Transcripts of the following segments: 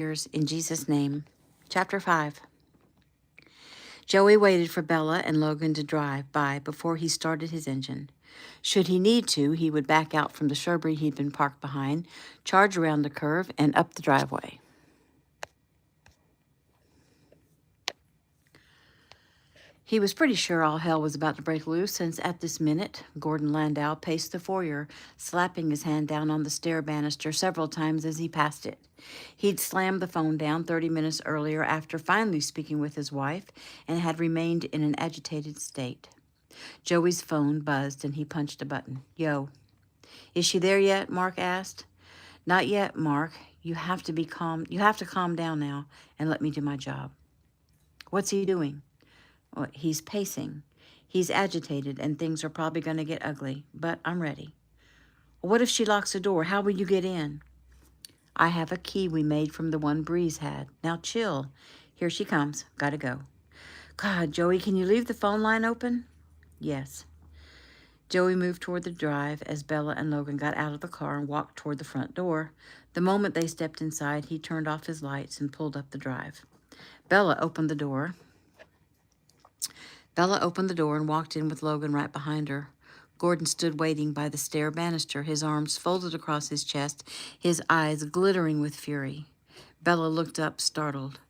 In Jesus' name. Chapter 5. Joey waited for Bella and Logan to drive by before he started his engine. Should he need to, he would back out from the shrubbery he'd been parked behind, charge around the curve, and up the driveway. He was pretty sure all hell was about to break loose, since at this minute, Gordon Landau paced the foyer, slapping his hand down on the stair banister several times as he passed it. He'd slammed the phone down 30 minutes earlier after finally speaking with his wife and had remained in an agitated state. Joey's phone buzzed and he punched a button. Yo. Is she there yet? Mark asked. Not yet, Mark. You have to be calm. You have to calm down now and let me do my job. What's he doing? Well, he's pacing. He's agitated, and things are probably going to get ugly, but I'm ready. What if she locks the door? How will you get in? I have a key we made from the one Breeze had. Now chill. Here she comes. Gotta go. God, Joey, can you leave the phone line open? Yes. Joey moved toward the drive as Bella and Logan got out of the car and walked toward the front door. The moment they stepped inside, he turned off his lights and pulled up the drive. Bella opened the door and walked in with Logan right behind her. Gordon stood waiting by the stair banister, his arms folded across his chest, his eyes glittering with fury. Bella looked up, startled.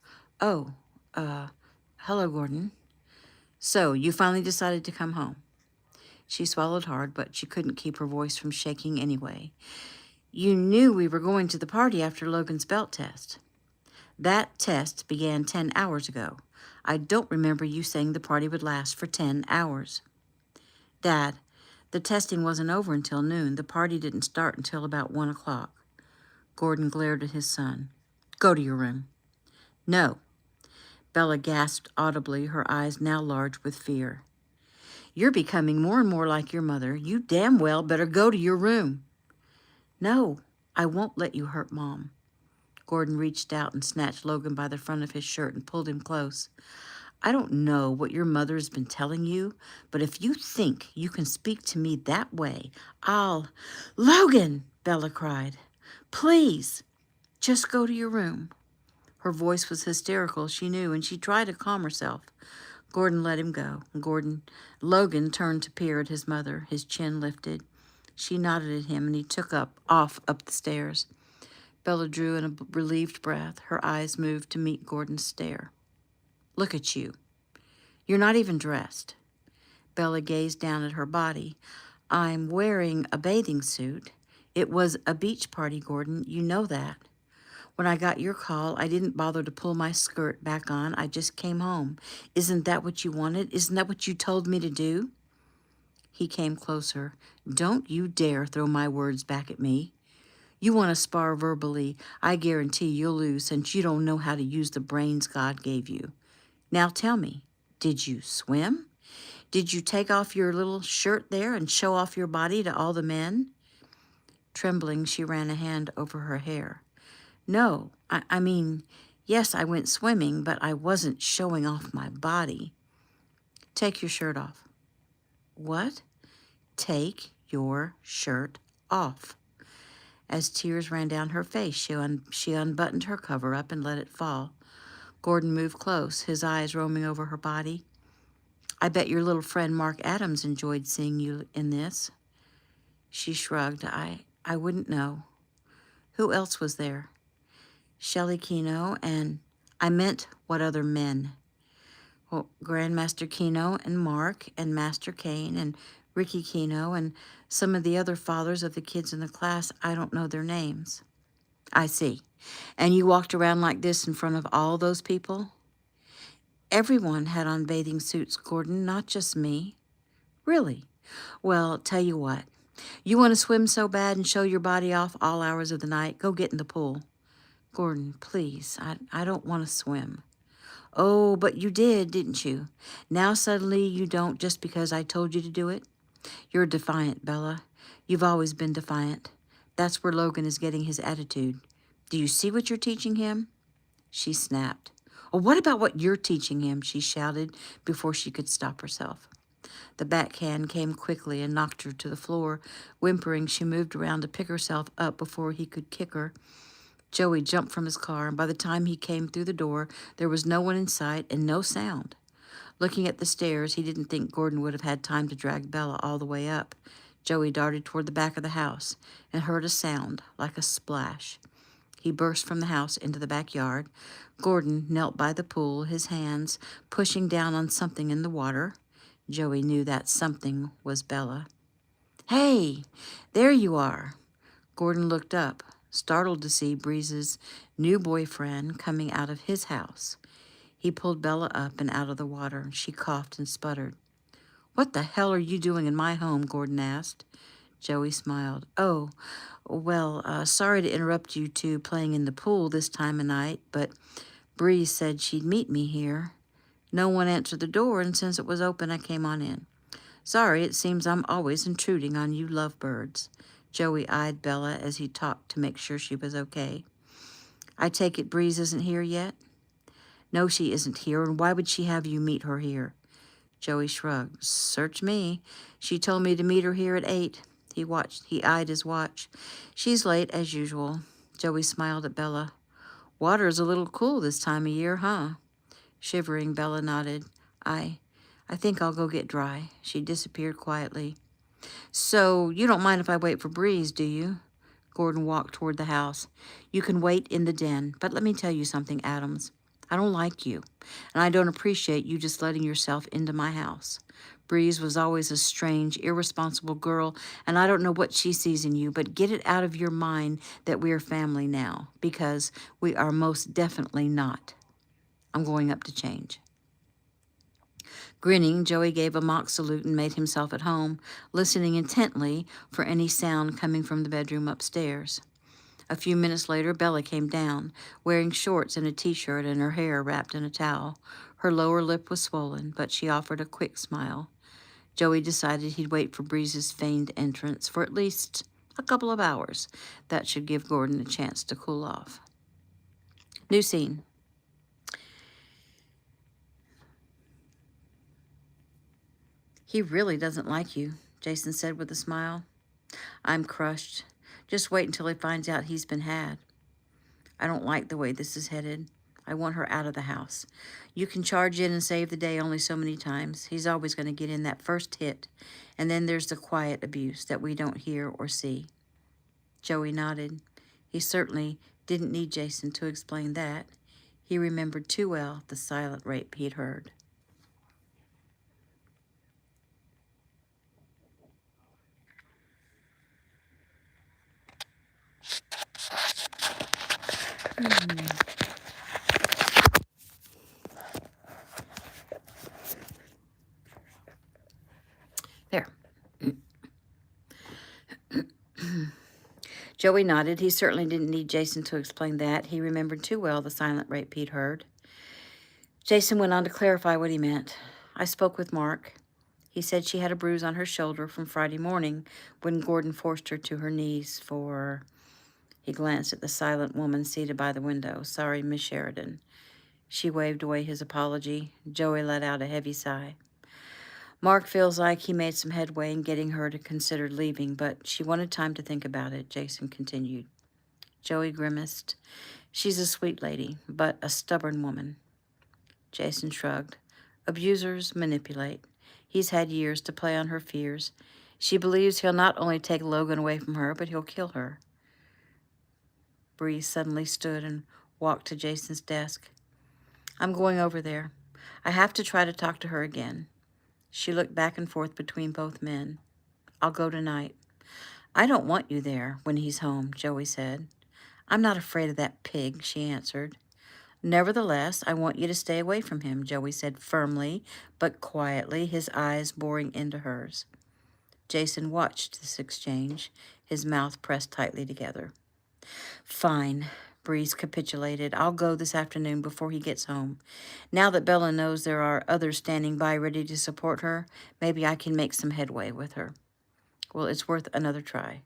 Oh, hello, Gordon. So, you finally decided to come home. She swallowed hard, but she couldn't keep her voice from shaking anyway. You knew we were going to the party after Logan's belt test. That test began 10 hours ago. I don't remember you saying the party would last for 10 hours. Dad, the testing wasn't over until noon. The party didn't start until about 1 o'clock. Gordon glared at his son. Go to your room. No. Bella gasped audibly, her eyes now large with fear. You're becoming more and more like your mother. You damn well better go to your room. No, I won't let you hurt Mom. Gordon reached out and snatched Logan by the front of his shirt and pulled him close. I don't know what your mother has been telling you, but if you think you can speak to me that way, I'll... Logan, Bella cried. Please, just go to your room. Her voice was hysterical, she knew, and she tried to calm herself. Gordon let him go. Logan turned to peer at his mother, his chin lifted. She nodded at him, and he took off up the stairs. Bella drew in a relieved breath. Her eyes moved to meet Gordon's stare. Look at you. You're not even dressed. Bella gazed down at her body. I'm wearing a bathing suit. It was a beach party, Gordon. You know that. When I got your call, I didn't bother to pull my skirt back on. I just came home. Isn't that what you wanted? Isn't that what you told me to do? He came closer. Don't you dare throw my words back at me. You want to spar verbally. I guarantee you'll lose since you don't know how to use the brains God gave you. Now tell me, did you swim? Did you take off your little shirt there and show off your body to all the men? Trembling, she ran a hand over her hair. No, I mean, yes, I went swimming, but I wasn't showing off my body. Take your shirt off. What? Take your shirt off. As tears ran down her face, she unbuttoned her cover-up and let it fall. Gordon moved close, his eyes roaming over her body. I bet your little friend Mark Adams enjoyed seeing you in this. She shrugged. I wouldn't know. Who else was there? Shelley Keno and... I meant what other men? Well, Grandmaster Keno and Mark and Master Kane and Ricky Keno and some of the other fathers of the kids in the class. I don't know their names. I see. And you walked around like this in front of all those people? Everyone had on bathing suits, Gordon, not just me. Really? Well, tell you what. You want to swim so bad and show your body off all hours of the night? Go get in the pool. Gordon, please, I don't want to swim. Oh, but you did, didn't you? Now suddenly you don't just because I told you to do it? You're defiant, Bella. You've always been defiant. That's where Logan is getting his attitude. Do you see what you're teaching him? She snapped. Oh, what about what you're teaching him? She shouted before she could stop herself. The backhand came quickly and knocked her to the floor. Whimpering, she moved around to pick herself up before he could kick her. Joey jumped from his car, and by the time he came through the door, there was no one in sight and no sound. Looking at the stairs, he didn't think Gordon would have had time to drag Bella all the way up. Joey darted toward the back of the house and heard a sound like a splash. He burst from the house into the backyard. Gordon knelt by the pool, his hands pushing down on something in the water. Joey knew that something was Bella. "Hey, there you are." Gordon looked up, startled to see Breeze's new boyfriend coming out of his house. He pulled Bella up and out of the water. She coughed and sputtered. "What the hell are you doing in my home?" Gordon asked. Joey smiled. "Oh, well, sorry to interrupt you two playing in the pool this time of night, but Breeze said she'd meet me here. No one answered the door, and since it was open, I came on in. Sorry, it seems I'm always intruding on you lovebirds." Joey eyed Bella as he talked to make sure she was okay. "I take it Breeze isn't here yet?" "No, she isn't here, and why would she have you meet her here?" Joey shrugged. "Search me. She told me to meet her here at 8. He eyed his watch. "She's late, as usual." Joey smiled at Bella. "Water is a little cool this time of year, huh?" Shivering, Bella nodded. I think I'll go get dry." She disappeared quietly. "So you don't mind if I wait for Breeze, do you?" Gordon walked toward the house. "You can wait in the den, but let me tell you something, Adams. I don't like you, and I don't appreciate you just letting yourself into my house. Breeze was always a strange, irresponsible girl, and I don't know what she sees in you, but get it out of your mind that we are family now, because we are most definitely not. I'm going up to change." Grinning, Joey gave a mock salute and made himself at home, listening intently for any sound coming from the bedroom upstairs. A few minutes later, Bella came down, wearing shorts and a t-shirt and her hair wrapped in a towel. Her lower lip was swollen, but she offered a quick smile. Joey decided he'd wait for Breeze's feigned entrance for at least a couple of hours. That should give Gordon a chance to cool off. New scene. "He really doesn't like you," Jason said with a smile. "I'm crushed. Just wait until he finds out he's been had. I don't like the way this is headed. I want her out of the house. You can charge in and save the day only so many times. He's always going to get in that first hit. And then there's the quiet abuse that we don't hear or see." Joey nodded. He certainly didn't need Jason to explain that. He remembered too well the silent rape he'd heard. There. Joey nodded. He certainly didn't need Jason to explain that. He remembered too well the silent rape he'd heard. Jason went on to clarify what he meant. "I spoke with Mark. He said she had a bruise on her shoulder from Friday morning when Gordon forced her to her knees for..." He glanced at the silent woman seated by the window. "Sorry, Miss Sheridan." She waved away his apology. Joey let out a heavy sigh. "Mark feels like he made some headway in getting her to consider leaving, but she wanted time to think about it," Jason continued. Joey grimaced. "She's a sweet lady, but a stubborn woman." Jason shrugged. "Abusers manipulate. He's had years to play on her fears. She believes he'll not only take Logan away from her, but he'll kill her." Bree suddenly stood and walked to Jason's desk. "I'm going over there. I have to try to talk to her again." She looked back and forth between both men. "I'll go tonight." "I don't want you there when he's home," Joey said. "I'm not afraid of that pig," she answered. "Nevertheless, I want you to stay away from him," Joey said firmly, but quietly, his eyes boring into hers. Jason watched this exchange, his mouth pressed tightly together. "Fine," Breeze capitulated. "I'll go this afternoon before he gets home. Now that Bella knows there are others standing by ready to support her, maybe I can make some headway with her." "Well, it's worth another try.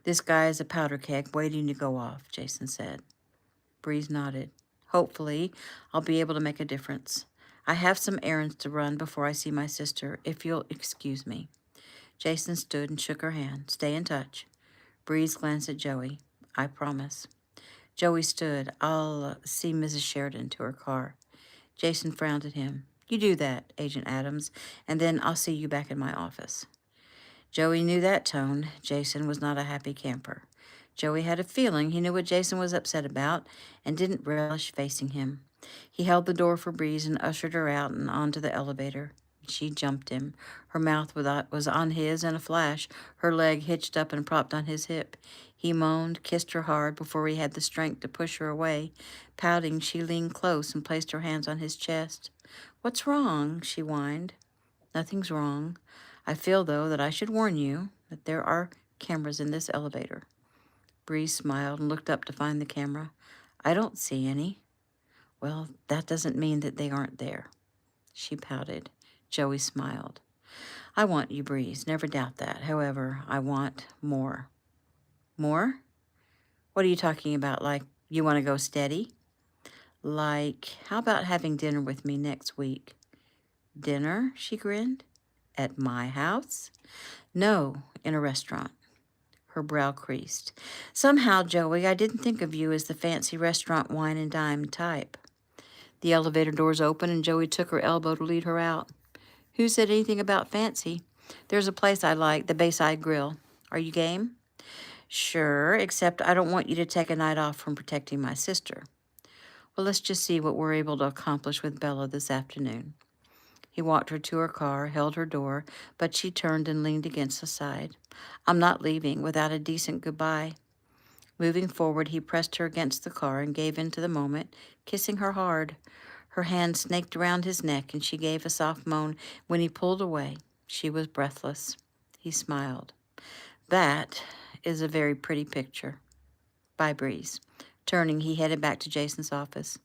This guy is a powder keg waiting to go off," Jason said. Breeze nodded. "Hopefully, I'll be able to make a difference. I have some errands to run before I see my sister, if you'll excuse me." Jason stood and shook her hand. "Stay in touch." Breeze glanced at Joey. "I promise." Joey stood. I'll see Mrs. Sheridan to her car. Jason frowned at him. You do that, Agent Adams, and then I'll see you back in my office. Joey knew that tone. Jason was not a happy camper. Joey had a feeling he knew what Jason was upset about and didn't relish facing him. He held the door for Breeze and ushered her out and onto the elevator. She jumped him. Her mouth was on his in a flash, her leg hitched up and propped on his hip. He moaned, kissed her hard before he had the strength to push her away. Pouting, she leaned close and placed her hands on his chest. What's wrong? She whined. Nothing's wrong. I feel, though, that I should warn you that there are cameras in this elevator. Bree smiled and looked up to find the camera. I don't see any. Well, that doesn't mean that they aren't there. She pouted. Joey smiled. I want you, Breeze. Never doubt that. However, I want more. More? What are you talking about? Like, you want to go steady? Like, how about having dinner with me next week? Dinner? She grinned. At my house? No, in a restaurant. Her brow creased. Somehow, Joey, I didn't think of you as the fancy restaurant wine and dime type. The elevator doors opened and Joey took her elbow to lead her out. Who said anything about fancy? There's a place I like, the Bayside Grill. Are you game? Sure, except I don't want you to take a night off from protecting my sister. Well, let's just see what we're able to accomplish with Bella this afternoon. He walked her to her car, held her door, but she turned and leaned against the side. I'm not leaving without a decent goodbye. Moving forward, he pressed her against the car and gave in to the moment, kissing her hard. Her hand snaked around his neck, and she gave a soft moan when he pulled away. She was breathless. He smiled. That is a very pretty picture. Bye, Breeze. Turning, he headed back to Jason's office.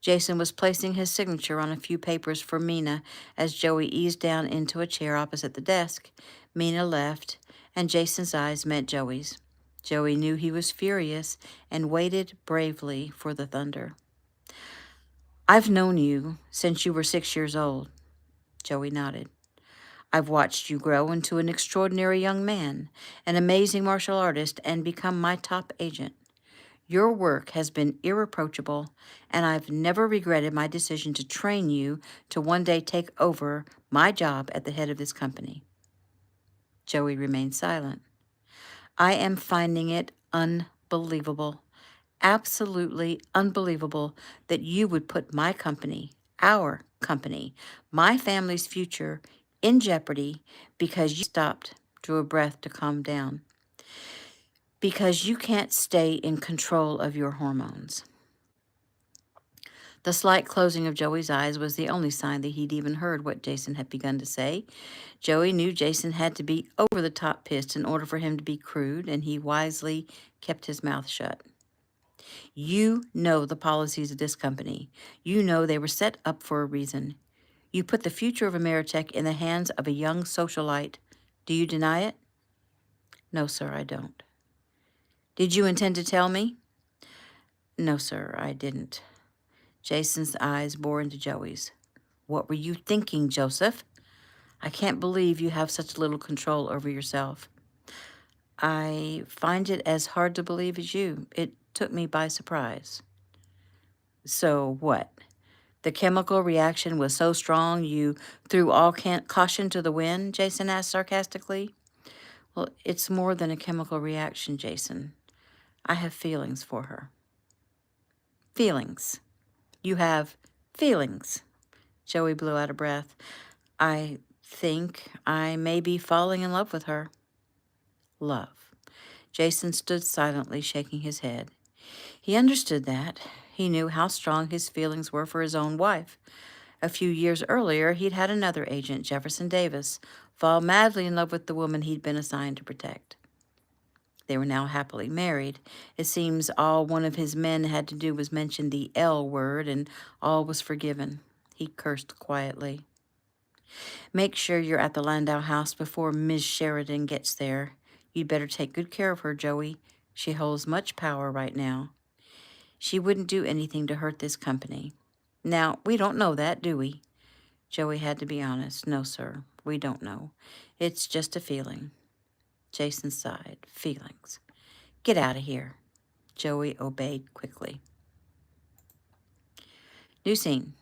Jason was placing his signature on a few papers for Mina as Joey eased down into a chair opposite the desk. Mina left, and Jason's eyes met Joey's. Joey knew he was furious and waited bravely for the thunder. I've known you since you were 6 years old. Joey nodded. I've watched you grow into an extraordinary young man, an amazing martial artist, and become my top agent. Your work has been irreproachable, and I've never regretted my decision to train you to one day take over my job at the head of this company. Joey remained silent. I am finding it unbelievable, absolutely unbelievable that you would put my company, our company, my family's future in jeopardy because you stopped, drew a breath to calm down. Because you can't stay in control of your hormones. The slight closing of Joey's eyes was the only sign that he'd even heard what Jason had begun to say. Joey knew Jason had to be over the top pissed in order for him to be crude, and he wisely kept his mouth shut. You know the policies of this company. You know they were set up for a reason. You put the future of Ameritech in the hands of a young socialite. Do you deny it? No, sir, I don't. Did you intend to tell me? No, sir, I didn't. Jason's eyes bore into Joey's. What were you thinking, Joseph? I can't believe you have such little control over yourself. I find it as hard to believe as you. It took me by surprise. So what? The chemical reaction was so strong you threw all caution to the wind? Jason asked sarcastically. Well, it's more than a chemical reaction, Jason. I have feelings for her. Feelings. You have feelings. Joey blew out a breath. I think I may be falling in love with her. Love. Jason stood silently, shaking his head. He understood that. He knew how strong his feelings were for his own wife. A few years earlier, he'd had another agent, Jefferson Davis, fall madly in love with the woman he'd been assigned to protect. They were now happily married. It seems all one of his men had to do was mention the L word, and all was forgiven. He cursed quietly. Make sure you're at the Landau house before Ms. Sheridan gets there. You'd better take good care of her, Joey. She holds much power right now. She wouldn't do anything to hurt this company. Now, we don't know that, do we? Joey had to be honest. No, sir, we don't know. It's just a feeling. Jason sighed. Feelings. Get out of here. Joey obeyed quickly. New scene.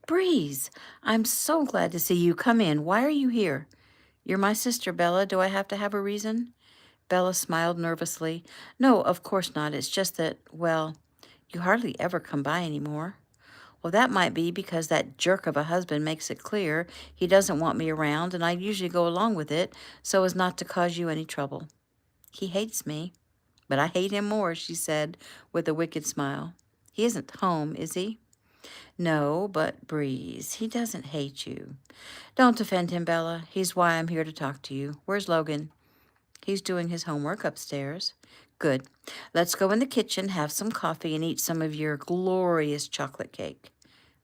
Breeze, I'm so glad to see you. Come in. Why are you here? You're my sister, Bella. Do I have to have a reason? Bella smiled nervously. No, of course not. It's just that, well, you hardly ever come by anymore. Well, that might be because that jerk of a husband makes it clear he doesn't want me around, and I usually go along with it so as not to cause you any trouble. He hates me, but I hate him more, she said with a wicked smile. He isn't home, is he? No, but Breeze, he doesn't hate you. Don't defend him, Bella. He's why I'm here to talk to you. Where's Logan? He's doing his homework upstairs. Good. Let's go in the kitchen, have some coffee, and eat some of your glorious chocolate cake.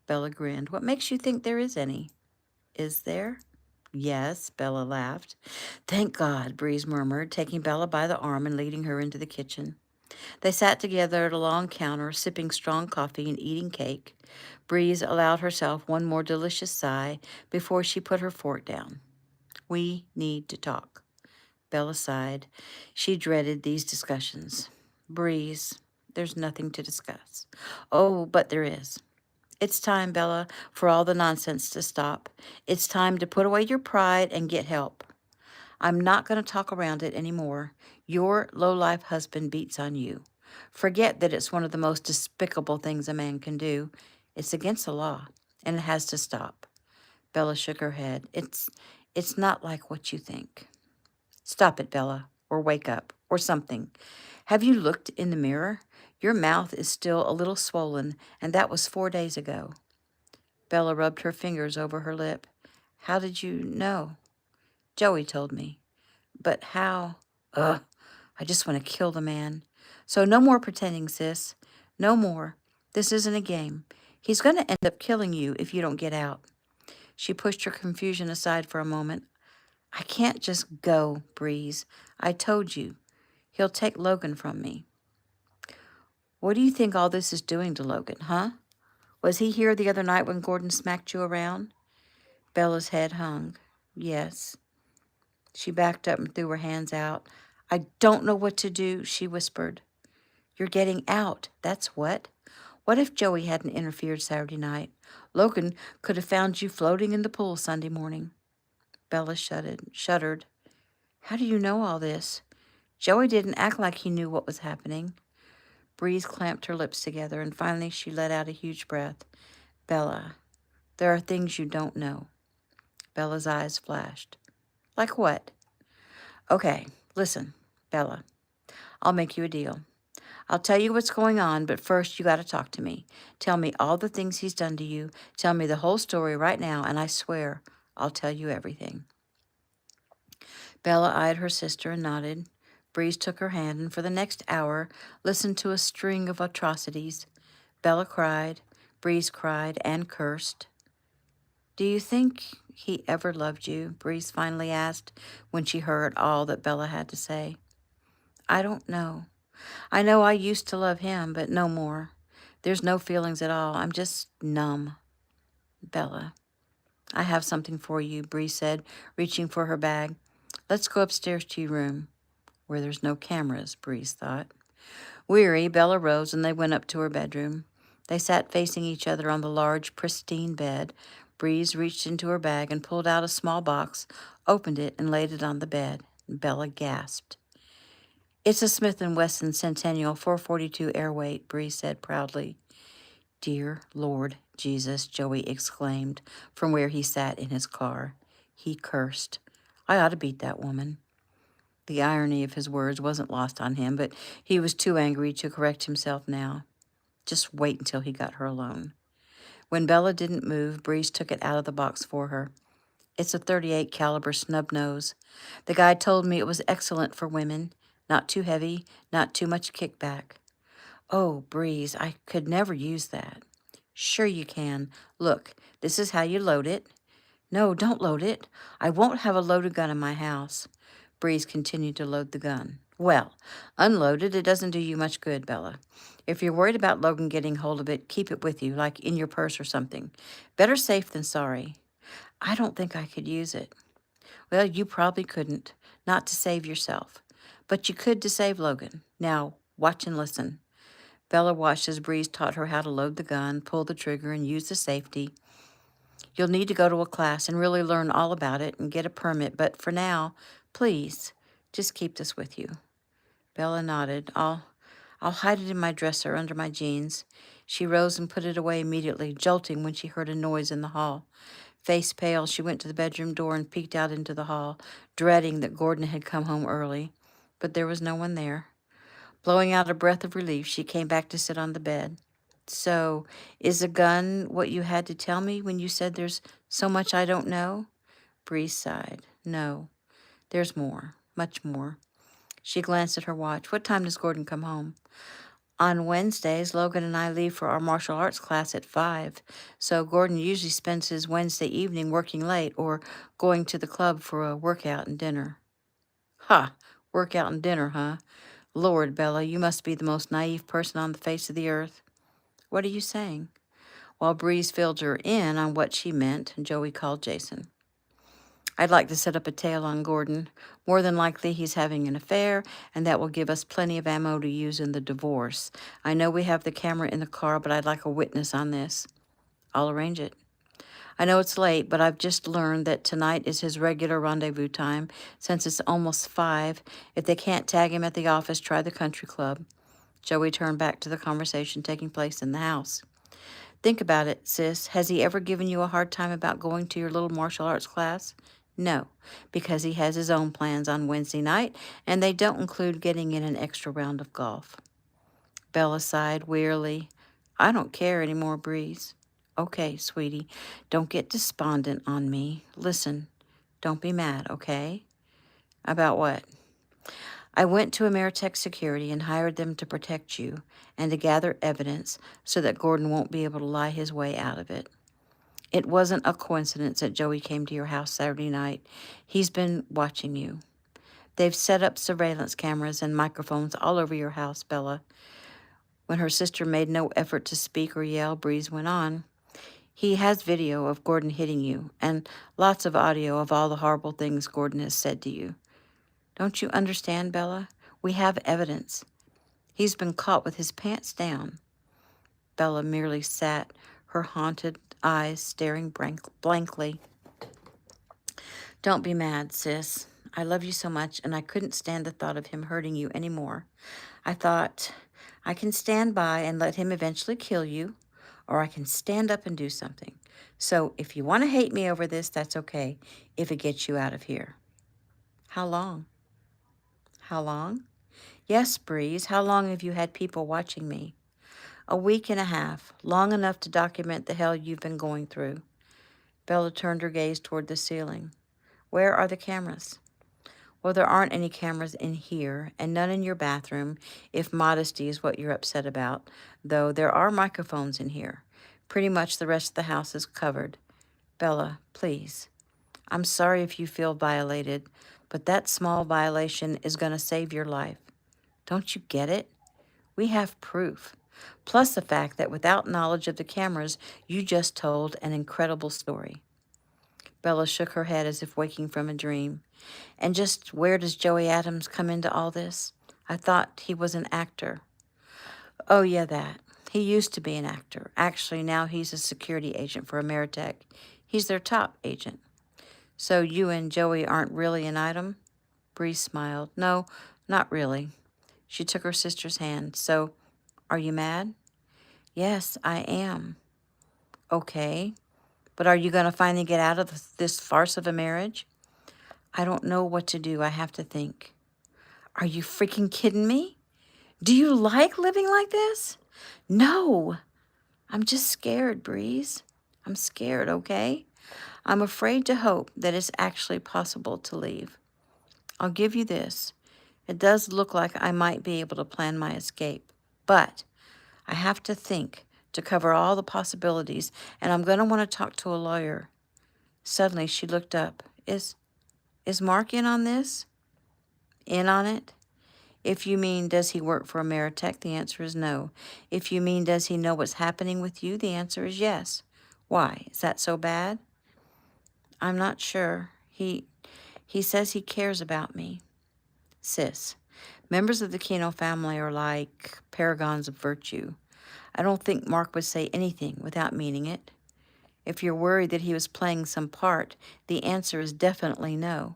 Bella grinned. What makes you think there is any? Is there? Yes, Bella laughed. Thank God, Breeze murmured, taking Bella by the arm and leading her into the kitchen. They sat together at a long counter, sipping strong coffee and eating cake. Breeze allowed herself one more delicious sigh before she put her fork down. We need to talk. Bella sighed. She dreaded these discussions. Breeze, there's nothing to discuss. Oh, but there is. It's time, Bella, for all the nonsense to stop. It's time to put away your pride and get help. I'm not going to talk around it anymore. Your low-life husband beats on you. Forget that it's one of the most despicable things a man can do. It's against the law, and it has to stop. Bella shook her head. It's not like what you think. Stop it, Bella, or wake up, or something. Have you looked in the mirror? Your mouth is still a little swollen, and that was 4 days ago. Bella rubbed her fingers over her lip. How did you know? Joey told me. But how? Ugh, I just want to kill the man. So no more pretending, sis. No more. This isn't a game. He's going to end up killing you if you don't get out. She pushed her confusion aside for a moment. I can't just go, Breeze. I told you. He'll take Logan from me. What do you think all this is doing to Logan, huh? Was he here the other night when Gordon smacked you around? Bella's head hung. Yes. She backed up and threw her hands out. I don't know what to do, she whispered. You're getting out, that's what. What if Joey hadn't interfered Saturday night? Logan could have found you floating in the pool Sunday morning. Bella shuddered. How do you know all this? Joey didn't act like he knew what was happening. Breeze clamped her lips together, and finally she let out a huge breath. Bella, there are things you don't know. Bella's eyes flashed. Like what? Okay, listen, Bella. I'll make you a deal. I'll tell you what's going on, but first you got to talk to me. Tell me all the things he's done to you. Tell me the whole story right now, and I swear I'll tell you everything. Bella eyed her sister and nodded. Breeze took her hand and for the next hour listened to a string of atrocities. Bella cried, Breeze cried, and cursed. Do you think he ever loved you? Breeze finally asked when she heard all that Bella had to say. I don't know. I know I used to love him, but no more. There's no feelings at all. I'm just numb. Bella, I have something for you, Breeze said, reaching for her bag. Let's go upstairs to your room. Where there's no cameras, Breeze thought. Weary, Bella rose and they went up to her bedroom. They sat facing each other on the large, pristine bed. Breeze reached into her bag and pulled out a small box, opened it, and laid it on the bed. Bella gasped. It's a Smith & Wesson Centennial 442 airweight, Breeze said proudly. Dear Lord Jesus, Joey exclaimed from where he sat in his car. He cursed. I ought to beat that woman. The irony of his words wasn't lost on him, but he was too angry to correct himself now. Just wait until he got her alone. When Bella didn't move, Breeze took it out of the box for her. It's a .38 caliber snub nose. The guy told me it was excellent for women. Not too heavy, not too much kickback. Oh, Breeze, I could never use that. Sure you can. Look, this is how you load it. No, don't load it. I won't have a loaded gun in my house. Breeze continued to load the gun. Well, unloaded, it doesn't do you much good, Bella. If you're worried about Logan getting hold of it, keep it with you, like in your purse or something. Better safe than sorry. I don't think I could use it. Well, you probably couldn't. Not to save yourself. But you could to save Logan. Now, Watch and listen. Bella watched as Breeze taught her how to load the gun, pull the trigger, and use the safety. You'll need to go to a class and really learn all about it and get a permit, but for now, please, just keep this with you. Bella nodded. I'll hide it in my dresser under my jeans. She rose and put it away immediately, jolting when she heard a noise in the hall. Face pale, she went to the bedroom door and peeked out into the hall, dreading that Gordon had come home early. But there was no one there. Blowing out a breath of relief, she came back to sit on the bed. So, is a gun what you had to tell me when you said there's so much I don't know? Bree sighed. No, there's more, much more. She glanced at her watch. What time does Gordon come home? On Wednesdays, Logan and I leave for our martial arts class at 5, so Gordon usually spends his Wednesday evening working late or going to the club for a workout and dinner. Ha! Workout and dinner, huh? Lord, Bella, you must be the most naive person on the face of the earth. What are you saying? While Breeze filled her in on what she meant, Joey called Jason. I'd like to set up a tail on Gordon. More than likely he's having an affair, and that will give us plenty of ammo to use in the divorce. I know we have the camera in the car, but I'd like a witness on this. I'll arrange it. I know it's late, but I've just learned that tonight is his regular rendezvous time. Since it's almost 5, if they can't tag him at the office, try the country club. Joey turned back to the conversation taking place in the house. Think about it, sis. Has he ever given you a hard time about going to your little martial arts class? No, because he has his own plans on Wednesday night, and they don't include getting in an extra round of golf. Bella sighed wearily. I don't care anymore, Breeze. Okay, sweetie, don't get despondent on me. Listen, don't be mad, okay? About what? I went to Ameritech Security and hired them to protect you and to gather evidence so that Gordon won't be able to lie his way out of it. It wasn't a coincidence that Joey came to your house Saturday night. He's been watching you. They've set up surveillance cameras and microphones all over your house, Bella. When her sister made no effort to speak or yell, Breeze went on. He has video of Gordon hitting you and lots of audio of all the horrible things Gordon has said to you. Don't you understand, Bella? We have evidence. He's been caught with his pants down. Bella merely sat, her haunted eyes staring blankly. Don't be mad, sis. I love you so much, and I couldn't stand the thought of him hurting you anymore. I thought, I can stand by and let him eventually kill you, or I can stand up and do something. So if you want to hate me over this, that's okay, if it gets you out of here. How long? How long? Yes, Breeze. How long have you had people watching me? A week and a half, long enough to document the hell you've been going through. Bella turned her gaze toward the ceiling. Where are the cameras? Well, there aren't any cameras in here, and none in your bathroom, if modesty is what you're upset about, though there are microphones in here. Pretty much the rest of the house is covered. Bella, please. I'm sorry if you feel violated, but that small violation is going to save your life. Don't you get it? We have proof. Plus the fact that without knowledge of the cameras, you just told an incredible story. Bella shook her head as if waking from a dream. And just where does Joey Adams come into all this? I thought he was an actor. Oh, yeah, that. He used to be an actor. Actually, now he's a security agent for Ameritech. He's their top agent. So you and Joey aren't really an item? Bree smiled. No, not really. She took her sister's hand. So, are you mad? Yes, I am. Okay. But are you going to finally get out of this farce of a marriage? I don't know what to do. I have to think. Are you freaking kidding me? Do you like living like this? No. I'm just scared, Breeze. I'm scared, okay? I'm afraid to hope that it's actually possible to leave. I'll give you this. It does look like I might be able to plan my escape, but I have to think to cover all the possibilities, and I'm going to want to talk to a lawyer. Suddenly, she looked up. Is Mark in on this? In on it? If you mean, does he work for Ameritech, the answer is no. If you mean, does he know what's happening with you, the answer is yes. Why? Is that so bad? I'm not sure. He says he cares about me. Sis, Members of the Keno family are like paragons of virtue. I don't think Mark would say anything without meaning it. If you're worried that he was playing some part, the answer is definitely no.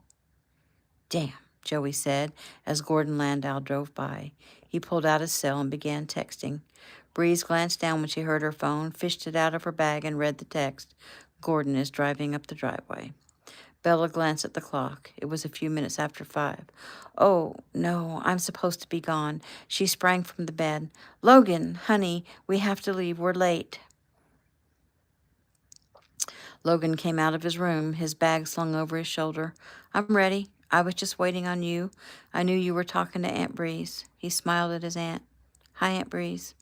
Damn, Joey said as Gordon Landau drove by. He pulled out his cell and began texting. Breeze glanced down when she heard her phone, fished it out of her bag, and read the text. Gordon is driving up the driveway. Bella glanced at the clock. It was a few minutes after 5. Oh, no, I'm supposed to be gone. She sprang from the bed. Logan, honey, we have to leave. We're late. Logan came out of his room, his bag slung over his shoulder. I'm ready. I was just waiting on you. I knew you were talking to Aunt Breeze. He smiled at his aunt. Hi, Aunt Breeze.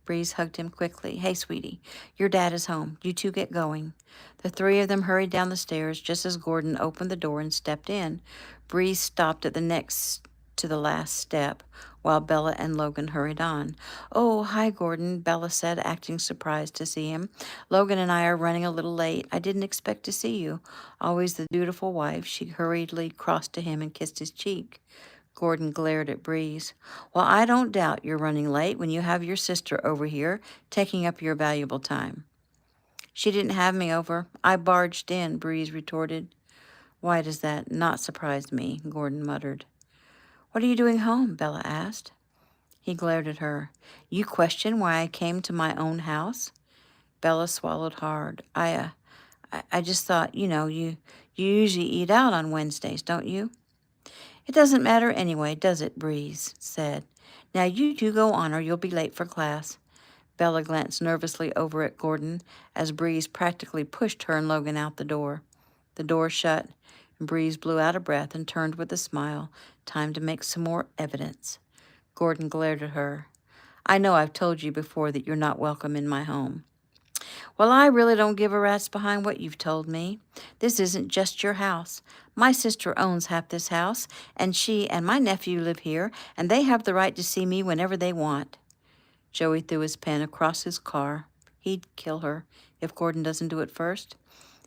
Breeze hugged him quickly. Hey, sweetie, your dad is home. You two get going. The three of them hurried down the stairs just as Gordon opened the door and stepped in. Breeze stopped at the next to the last step while Bella and Logan hurried on. Oh, hi, Gordon, Bella said, acting surprised to see him. Logan and I are running a little late. I didn't expect to see you. Always the dutiful wife, she hurriedly crossed to him and kissed his cheek. Gordon glared at Breeze. Well, I don't doubt you're running late when you have your sister over here taking up your valuable time. She didn't have me over. I barged in, Breeze retorted. Why does that not surprise me? Gordon muttered. What are you doing home? Bella asked. He glared at her. You question why I came to my own house? Bella swallowed hard. I just thought, you usually eat out on Wednesdays, don't you? It doesn't matter anyway, does it? Breeze said. Now you two go on or you'll be late for class. Bella glanced nervously over at Gordon as Breeze practically pushed her and Logan out the door. The door shut, and Breeze blew out a breath and turned with a smile. Time to make some more evidence. Gordon glared at her. I know I've told you before that you're not welcome in my home. Well, I really don't give a rat's behind what you've told me. This isn't just your house. My sister owns half this house, and she and my nephew live here, and they have the right to see me whenever they want. Joey threw his pen across his car. He'd kill her if Gordon doesn't do it first.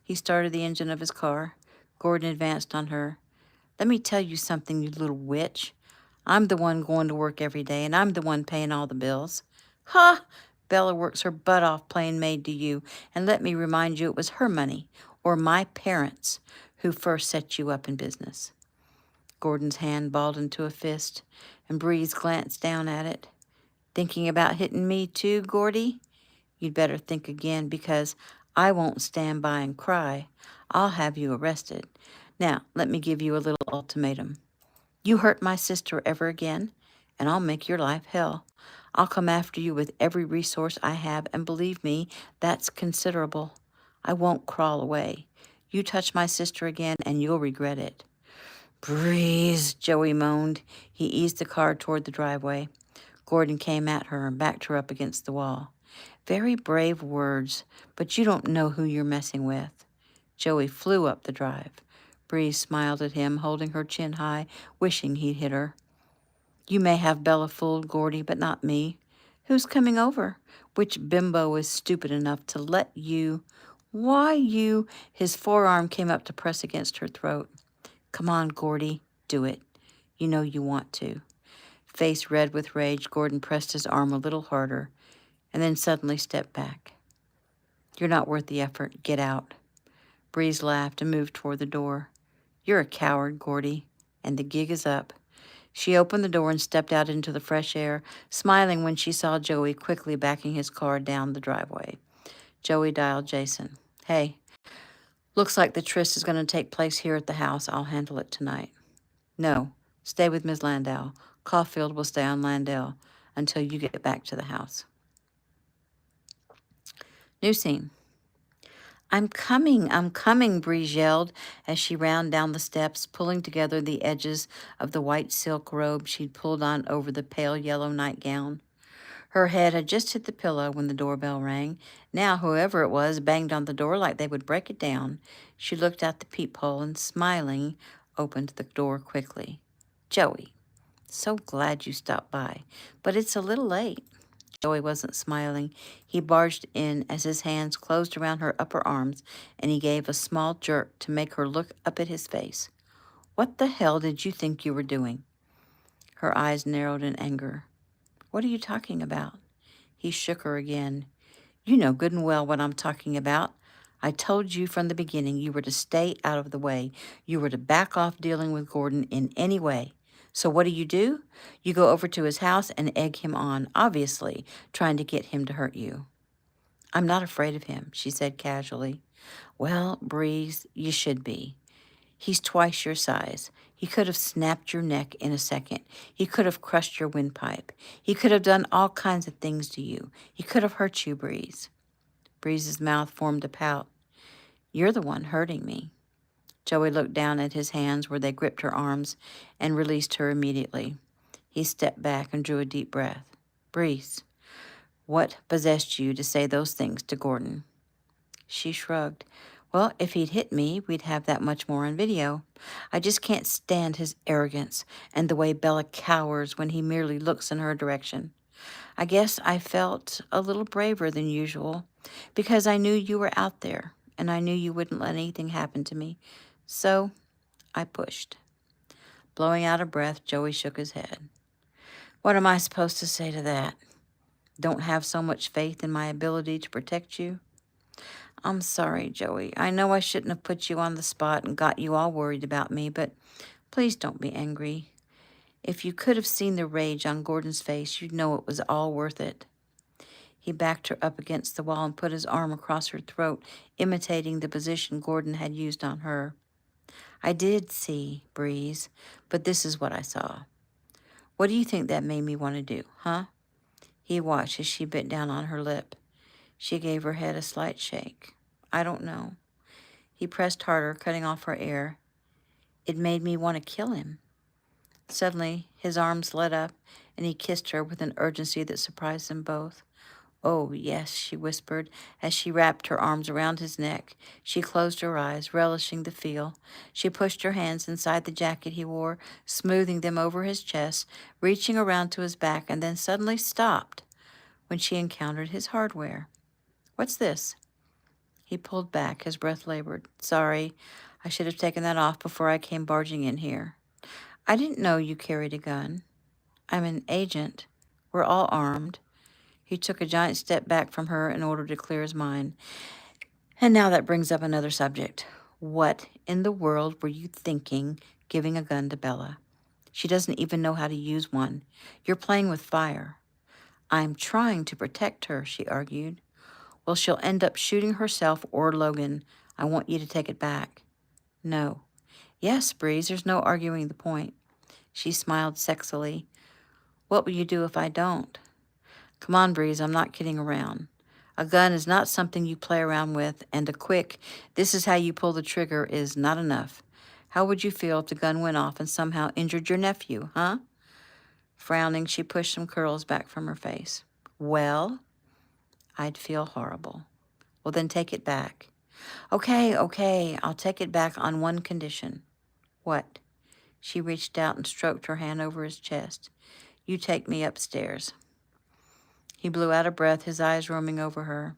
He started the engine of his car. Gordon advanced on her. Let me tell you something, you little witch. I'm the one going to work every day, and I'm the one paying all the bills. Ha! Bella works her butt off playing maid to you, and let me remind you it was her money, or my parents, who first set you up in business. Gordon's hand balled into a fist, and Breeze glanced down at it. Thinking about hitting me too, Gordy? You'd better think again, because I won't stand by and cry. I'll have you arrested. Now, let me give you a little ultimatum. You hurt my sister ever again, and I'll make your life hell. I'll come after you with every resource I have, and believe me, that's considerable. I won't crawl away. You touch my sister again, and you'll regret it. Breeze, Joey moaned. He eased the car toward the driveway. Gordon came at her and backed her up against the wall. Very brave words, but you don't know who you're messing with. Joey flew up the drive. Breeze smiled at him, holding her chin high, wishing he'd hit her. You may have Bella fooled, Gordy, but not me. Who's coming over? Which bimbo is stupid enough to let you... Why, you... His forearm came up to press against her throat. Come on, Gordy, do it. You know you want to. Face red with rage, Gordon pressed his arm a little harder, and then suddenly stepped back. You're not worth the effort. Get out. Breeze laughed and moved toward the door. You're a coward, Gordy, and the gig is up. She opened the door and stepped out into the fresh air, smiling when she saw Joey quickly backing his car down the driveway. Joey dialed Jason. Hey, looks like the tryst is going to take place here at the house. I'll handle it tonight. No, stay with Miss Landau. Caulfield will stay on Landau until you get back to the house. New scene. I'm coming, Breeze yelled as she ran down the steps, pulling together the edges of the white silk robe she'd pulled on over the pale yellow nightgown. Her head had just hit the pillow when the doorbell rang. Now, whoever it was banged on the door like they would break it down. She looked out the peephole and, smiling, opened the door quickly. Joey, so glad you stopped by, but it's a little late. Joey wasn't smiling. He barged in as his hands closed around her upper arms, and he gave a small jerk to make her look up at his face. What the hell did you think you were doing? Her eyes narrowed in anger. What are you talking about? He shook her again. You know good and well what I'm talking about. I told you from the beginning you were to stay out of the way. You were to back off dealing with Gordon in any way. So what do? You go over to his house and egg him on, obviously, trying to get him to hurt you. I'm not afraid of him, she said casually. Well, Breeze, you should be. He's twice your size. He could have snapped your neck in a second. He could have crushed your windpipe. He could have done all kinds of things to you. He could have hurt you, Breeze. Breeze's mouth formed a pout. You're the one hurting me. Joey looked down at his hands where they gripped her arms and released her immediately. He stepped back and drew a deep breath. Breeze, what possessed you to say those things to Gordon? She shrugged. Well, if he'd hit me, we'd have that much more on video. I just can't stand his arrogance and the way Bella cowers when he merely looks in her direction. I guess I felt a little braver than usual because I knew you were out there and I knew you wouldn't let anything happen to me. So I pushed. Blowing out a breath, Joey shook his head. What am I supposed to say to that? Don't have so much faith in my ability to protect you? I'm sorry, Joey. I know I shouldn't have put you on the spot and got you all worried about me, but please don't be angry. If you could have seen the rage on Gordon's face, you'd know it was all worth it. He backed her up against the wall and put his arm across her throat, imitating the position Gordon had used on her. I did see, Breeze, but this is what I saw. What do you think that made me want to do, huh? He watched as she bit down on her lip. She gave her head a slight shake. I don't know. He pressed harder, cutting off her air. It made me want to kill him. Suddenly, his arms let up, and he kissed her with an urgency that surprised them both. Oh, yes, she whispered, as she wrapped her arms around his neck. She closed her eyes, relishing the feel. She pushed her hands inside the jacket he wore, smoothing them over his chest, reaching around to his back, and then suddenly stopped when she encountered his hardware. What's this? He pulled back, his breath labored. Sorry, I should have taken that off before I came barging in here. I didn't know you carried a gun. I'm an agent. We're all armed. He took a giant step back from her in order to clear his mind. And now that brings up another subject. What in the world were you thinking giving a gun to Bella? She doesn't even know how to use one. You're playing with fire. I'm trying to protect her, she argued. Well, she'll end up shooting herself or Logan. I want you to take it back. No. Yes, Breeze, there's no arguing the point. She smiled sexily. What will you do if I don't? Come on, Breeze, I'm not kidding around. A gun is not something you play around with, and a quick, this is how you pull the trigger is not enough. How would you feel if the gun went off and somehow injured your nephew, huh? Frowning, she pushed some curls back from her face. Well, I'd feel horrible. Well, then take it back. Okay, I'll take it back on one condition. What? She reached out and stroked her hand over his chest. You take me upstairs. He blew out a breath, his eyes roaming over her.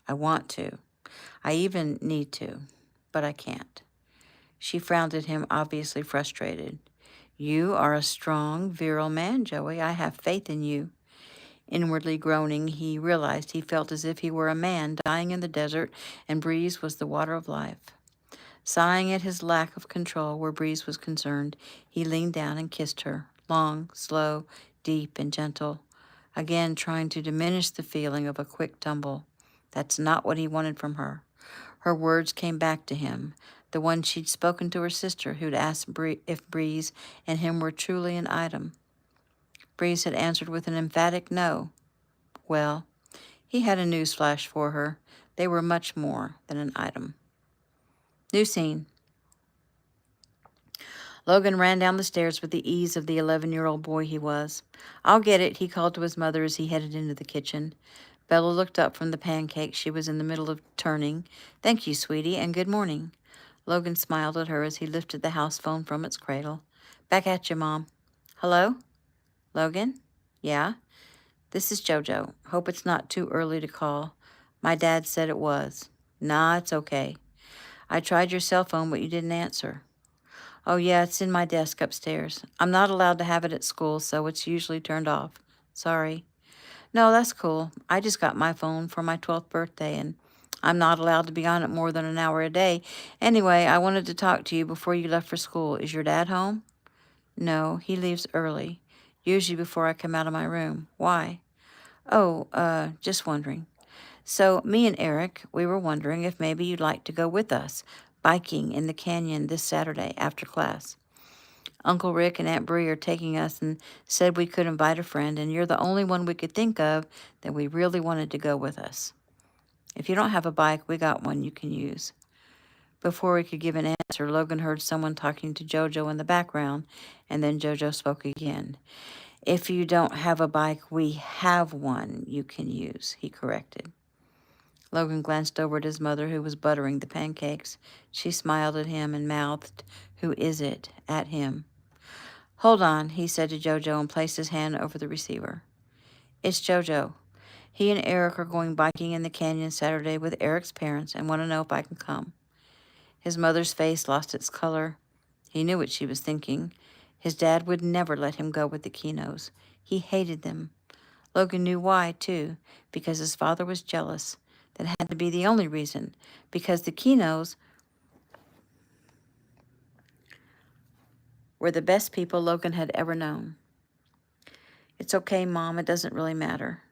I want to. I even need to, but I can't. She frowned at him, obviously frustrated. You are a strong, virile man, Joey. I have faith in you. Inwardly groaning, he realized he felt as if he were a man dying in the desert, and Breeze was the water of life. Sighing at his lack of control where Breeze was concerned, he leaned down and kissed her, long, slow, deep, and gentle, again trying to diminish the feeling of a quick tumble. That's not what he wanted from her. Her words came back to him, the ones she'd spoken to her sister, who'd asked if Breeze and him were truly an item. Breeze had answered with an emphatic no. Well, he had a newsflash for her. They were much more than an item. New scene. Logan ran down the stairs with the ease of the 11-year-old boy he was. I'll get it, he called to his mother as he headed into the kitchen. Bella looked up from the pancakes she was in the middle of turning. Thank you, sweetie, and good morning. Logan smiled at her as he lifted the house phone from its cradle. Back at you, Mom. Hello? Logan? Yeah? This is JoJo. Hope it's not too early to call. My dad said it was. Nah, it's okay. I tried your cell phone, but you didn't answer. Oh, yeah, it's in my desk upstairs. I'm not allowed to have it at school, so it's usually turned off. Sorry. No, that's cool. I just got my phone for my 12th birthday, and I'm not allowed to be on it more than an hour a day. Anyway, I wanted to talk to you before you left for school. Is your dad home? No, he leaves early, usually before I come out of my room. Why? Oh, just wondering. So, me and Eric, we were wondering if maybe you'd like to go with us, biking in the canyon this Saturday after class. Uncle Rick and Aunt Bree are taking us and said we could invite a friend, and you're the only one we could think of that we really wanted to go with us. If you don't have a bike, we got one you can use. Before we could give an answer, Logan heard someone talking to Jojo in the background, and then Jojo spoke again. If you don't have a bike, we have one you can use, he corrected. Logan glanced over at his mother, who was buttering the pancakes. She smiled at him and mouthed, "Who is it?" at him. Hold on, he said to Jojo and placed his hand over the receiver. It's Jojo. He and Eric are going biking in the canyon Saturday with Eric's parents and want to know if I can come. His mother's face lost its color. He knew what she was thinking. His dad would never let him go with the Kinos. He hated them. Logan knew why, too, because his father was jealous. That had to be the only reason, because the Kinos were the best people Logan had ever known. It's okay, Mom. It doesn't really matter.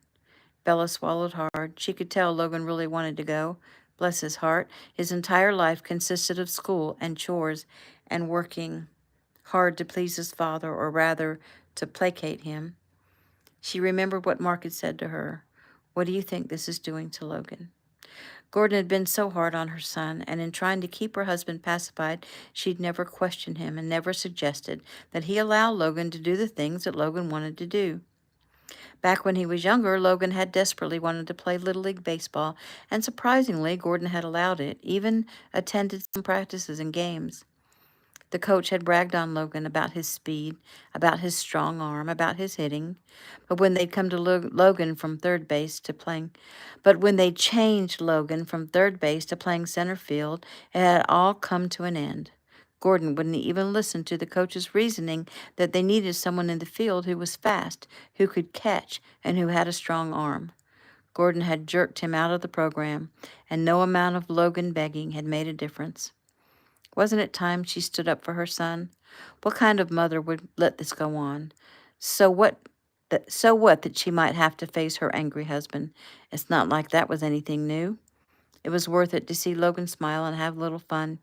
Bella swallowed hard. She could tell Logan really wanted to go. Bless his heart. His entire life consisted of school and chores and working hard to please his father, or rather, to placate him. She remembered what Mark had said to her. What do you think this is doing to Logan? Gordon had been so hard on her son, and in trying to keep her husband pacified, she'd never questioned him and never suggested that he allow Logan to do the things that Logan wanted to do. Back when he was younger, Logan had desperately wanted to play Little League Baseball, and surprisingly, Gordon had allowed it, even attended some practices and games. The coach had bragged on Logan about his speed, about his strong arm, about his hitting. But when they'd come to Logan from third base to playing, but when they changed Logan from third base to playing center field, it had all come to an end. Gordon wouldn't even listen to the coach's reasoning that they needed someone in the field who was fast, who could catch, and who had a strong arm. Gordon had jerked him out of the program, and no amount of Logan begging had made a difference. Wasn't it time she stood up for her son? What kind of mother would let this go on? So what? So what that she might have to face her angry husband? It's not like that was anything new. It was worth it to see Logan smile and have a little fun.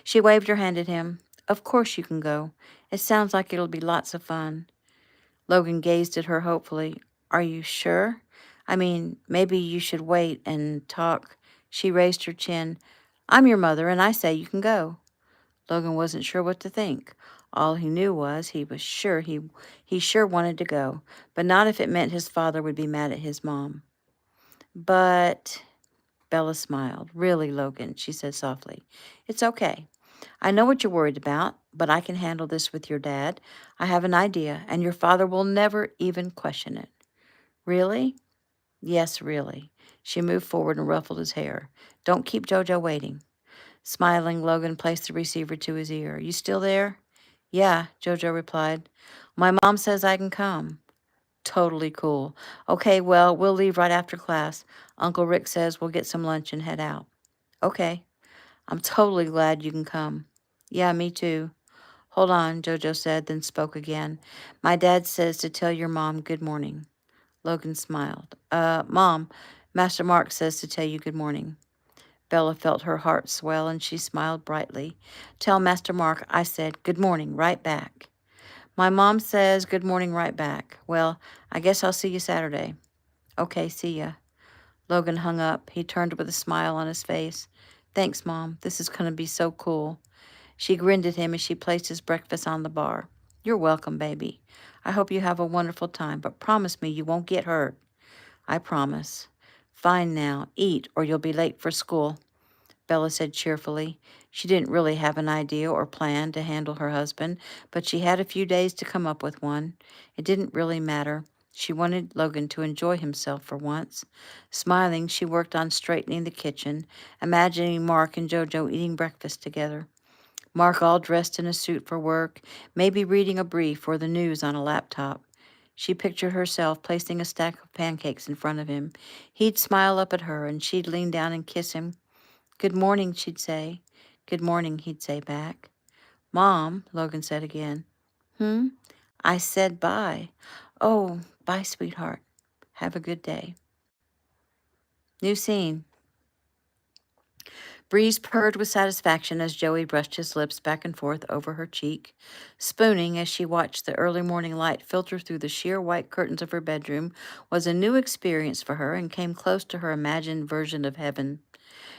She waved her hand at him. Of course you can go. It sounds like it'll be lots of fun. Logan gazed at her hopefully. Are you sure? I mean, maybe you should wait and talk. She raised her chin. I'm your mother, and I say you can go. Logan wasn't sure what to think. All he knew was he sure wanted to go, but not if it meant his father would be mad at his mom. But Bella smiled. Really, Logan, she said softly. It's okay. I know what you're worried about, but I can handle this with your dad. I have an idea, and your father will never even question it. Really? Yes, really. She moved forward and ruffled his hair. Don't keep Jojo waiting. Smiling, Logan placed the receiver to his ear. You still there? Yeah, Jojo replied. My mom says I can come. Totally cool. Okay, well, we'll leave right after class. Uncle Rick says we'll get some lunch and head out. Okay. I'm totally glad you can come. Yeah, me too. Hold on, Jojo said, then spoke again. My dad says to tell your mom good morning. Logan smiled. Mom, Master Mark says to tell you good morning. Bella felt her heart swell, and she smiled brightly. Tell Master Mark I said good morning right back. My mom says good morning right back. Well, I guess I'll see you Saturday. Okay, see ya. Logan hung up. He turned with a smile on his face. Thanks, Mom. This is going to be so cool. She grinned at him as she placed his breakfast on the bar. You're welcome, baby. I hope you have a wonderful time, but promise me you won't get hurt. I promise. Fine now. Eat, or you'll be late for school, Bella said cheerfully. She didn't really have an idea or plan to handle her husband, but she had a few days to come up with one. It didn't really matter. She wanted Logan to enjoy himself for once. Smiling, she worked on straightening the kitchen, imagining Mark and Jojo eating breakfast together. Mark all dressed in a suit for work, maybe reading a brief or the news on a laptop. She pictured herself placing a stack of pancakes in front of him. He'd smile up at her, and she'd lean down and kiss him. Good morning, she'd say. Good morning, he'd say back. Mom, Logan said again. Hmm? I said bye. Oh, bye, sweetheart. Have a good day. New scene. Breeze purred with satisfaction as Joey brushed his lips back and forth over her cheek, spooning as she watched the early morning light filter through the sheer white curtains of her bedroom was a new experience for her and came close to her imagined version of heaven.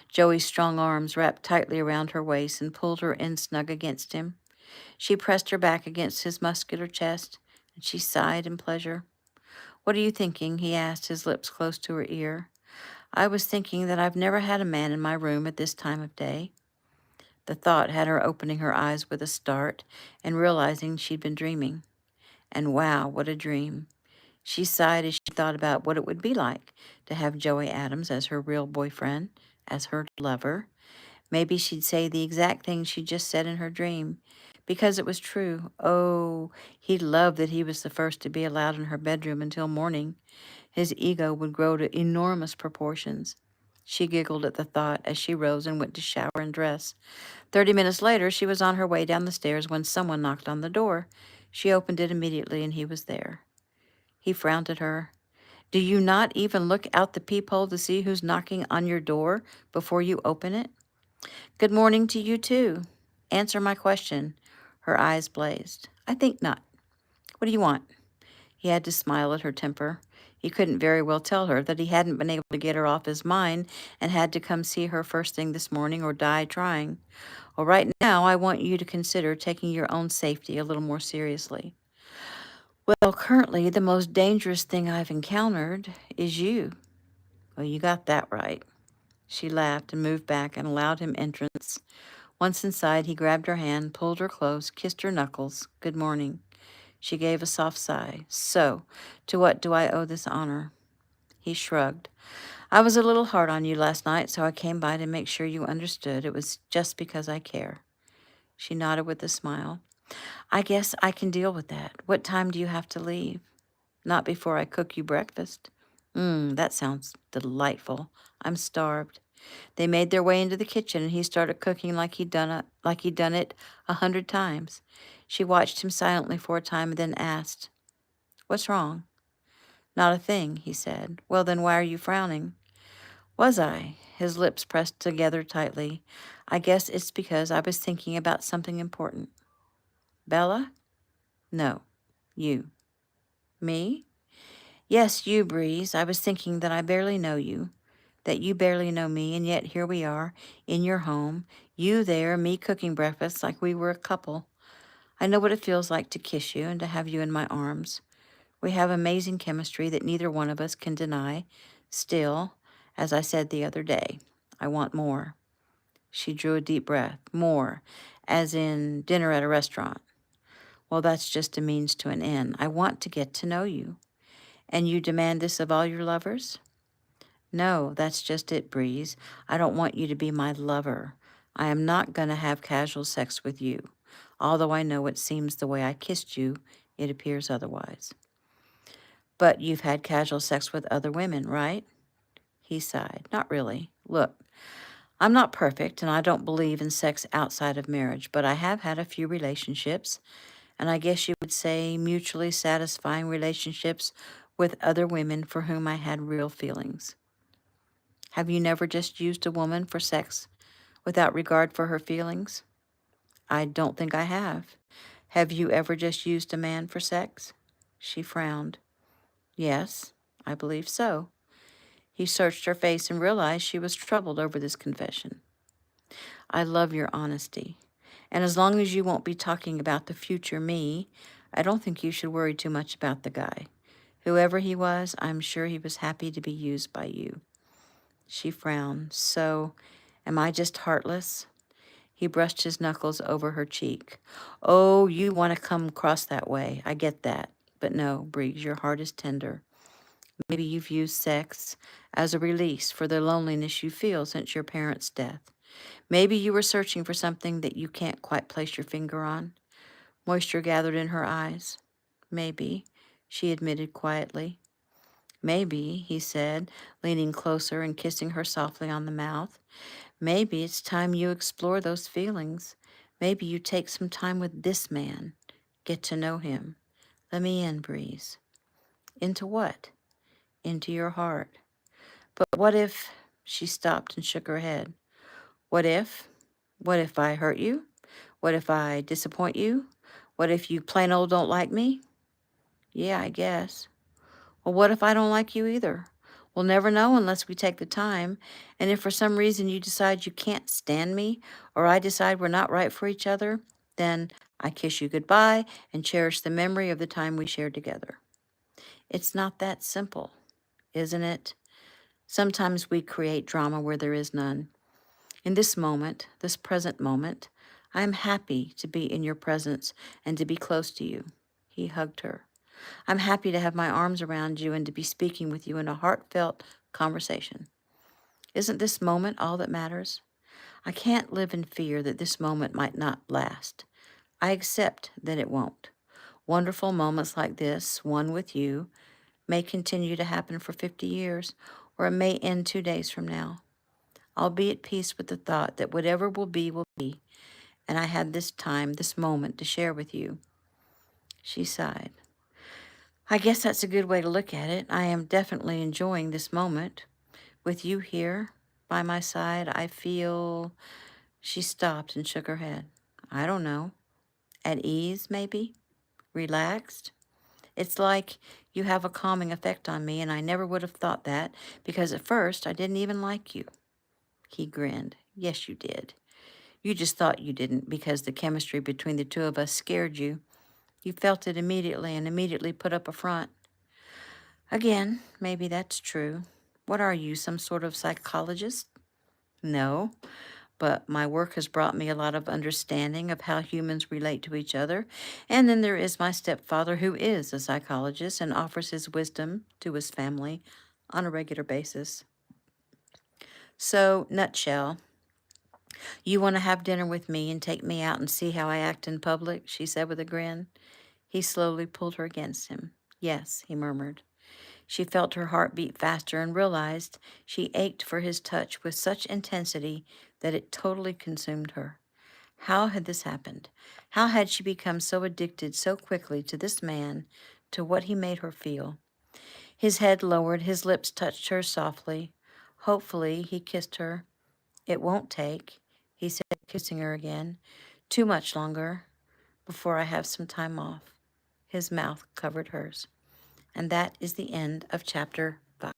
Joey's strong arms wrapped tightly around her waist and pulled her in snug against him. She pressed her back against his muscular chest, and she sighed in pleasure. What are you thinking? He asked, his lips close to her ear. I was thinking that I've never had a man in my room at this time of day. The thought had her opening her eyes with a start and realizing she'd been dreaming. And wow, what a dream. She sighed as she thought about what it would be like to have Joey Adams as her real boyfriend, as her lover. Maybe she'd say the exact thing she just said in her dream, because it was true. Oh, he'd love that he was the first to be allowed in her bedroom until morning. His ego would grow to enormous proportions. She giggled at the thought as she rose and went to shower and dress. 30 minutes later, she was on her way down the stairs when someone knocked on the door. She opened it immediately, and he was there. He frowned at her. Do you not even look out the peephole to see who's knocking on your door before you open it? Good morning to you, too. Answer my question. Her eyes blazed. I think not. What do you want? He had to smile at her temper. He couldn't very well tell her that he hadn't been able to get her off his mind and had to come see her first thing this morning or die trying. Well, right now, I want you to consider taking your own safety a little more seriously. Well, currently, the most dangerous thing I've encountered is you. Well, you got that right. She laughed and moved back and allowed him entrance. Once inside, he grabbed her hand, pulled her close, kissed her knuckles. Good morning. She gave a soft sigh. So, to what do I owe this honor? He shrugged. I was a little hard on you last night, so I came by to make sure you understood. It was just because I care. She nodded with a smile. I guess I can deal with that. What time do you have to leave? Not before I cook you breakfast. That sounds delightful. I'm starved. They made their way into the kitchen, and he started cooking like he'd done it 100 times. She watched him silently for a time and then asked, What's wrong? Not a thing, he said. Well, then why are you frowning? Was I? His lips pressed together tightly. I guess it's because I was thinking about something important. Bella? No. You. Me? Yes, you, Breeze. I was thinking that I barely know you, that you barely know me, and yet here we are, in your home, you there, me cooking breakfast like we were a couple. I know what it feels like to kiss you and to have you in my arms. We have amazing chemistry that neither one of us can deny. Still, as I said the other day, I want more. She drew a deep breath. More, as in dinner at a restaurant. Well, that's just a means to an end. I want to get to know you. And you demand this of all your lovers? No, that's just it, Breeze. I don't want you to be my lover. I am not going to have casual sex with you. Although I know it seems the way I kissed you, it appears otherwise. But you've had casual sex with other women, right? He sighed. Not really. Look, I'm not perfect, and I don't believe in sex outside of marriage, but I have had a few relationships, and I guess you would say mutually satisfying relationships with other women for whom I had real feelings. Have you never just used a woman for sex without regard for her feelings? I don't think I have. Have you ever just used a man for sex? She frowned. Yes, I believe so. He searched her face and realized she was troubled over this confession. I love your honesty. And as long as you won't be talking about the future me, I don't think you should worry too much about the guy. Whoever he was, I'm sure he was happy to be used by you. She frowned. So, am I just heartless? He brushed his knuckles over her cheek. Oh, you want to come across that way. I get that. But no, Briggs, your heart is tender. Maybe you've used sex as a release for the loneliness you feel since your parents' death. Maybe you were searching for something that you can't quite place your finger on. Moisture gathered in her eyes. Maybe, she admitted quietly. Maybe, he said, leaning closer and kissing her softly on the mouth. Maybe it's time you explore those feelings. Maybe you take some time with this man. Get to know him. Let me in, Breeze. Into what? Into your heart. But what if... She stopped and shook her head. What if? What if I hurt you? What if I disappoint you? What if you plain old don't like me? Yeah, I guess. Well, what if I don't like you either? We'll never know unless we take the time. And if for some reason you decide you can't stand me, or I decide we're not right for each other, then I kiss you goodbye and cherish the memory of the time we shared together. It's not that simple, isn't it? Sometimes we create drama where there is none. In this moment, this present moment, I am happy to be in your presence and to be close to you. He hugged her. I'm happy to have my arms around you and to be speaking with you in a heartfelt conversation. Isn't this moment all that matters? I can't live in fear that this moment might not last. I accept that it won't. Wonderful moments like this, one with you, may continue to happen for 50 years, or it may end 2 days from now. I'll be at peace with the thought that whatever will be, and I had this time, this moment to share with you. She sighed. I guess that's a good way to look at it. I am definitely enjoying this moment. With you here by my side, I feel... She stopped and shook her head. I don't know. At ease, maybe? Relaxed? It's like you have a calming effect on me, and I never would have thought that, because at first I didn't even like you. He grinned. Yes, you did. You just thought you didn't because the chemistry between the two of us scared you. You felt it immediately and immediately put up a front. Again, maybe that's true. What are you, some sort of psychologist? No, but my work has brought me a lot of understanding of how humans relate to each other. And then there is my stepfather, who is a psychologist and offers his wisdom to his family on a regular basis. So, nutshell, you want to have dinner with me and take me out and see how I act in public, she said with a grin. He slowly pulled her against him. Yes, he murmured. She felt her heart beat faster and realized she ached for his touch with such intensity that it totally consumed her. How had this happened? How had she become so addicted so quickly to this man, to what he made her feel? His head lowered, his lips touched her softly. Hopefully, he kissed her. It won't take, he said, kissing her again, too much longer before I have some time off. His mouth covered hers. And that is the end of chapter 5.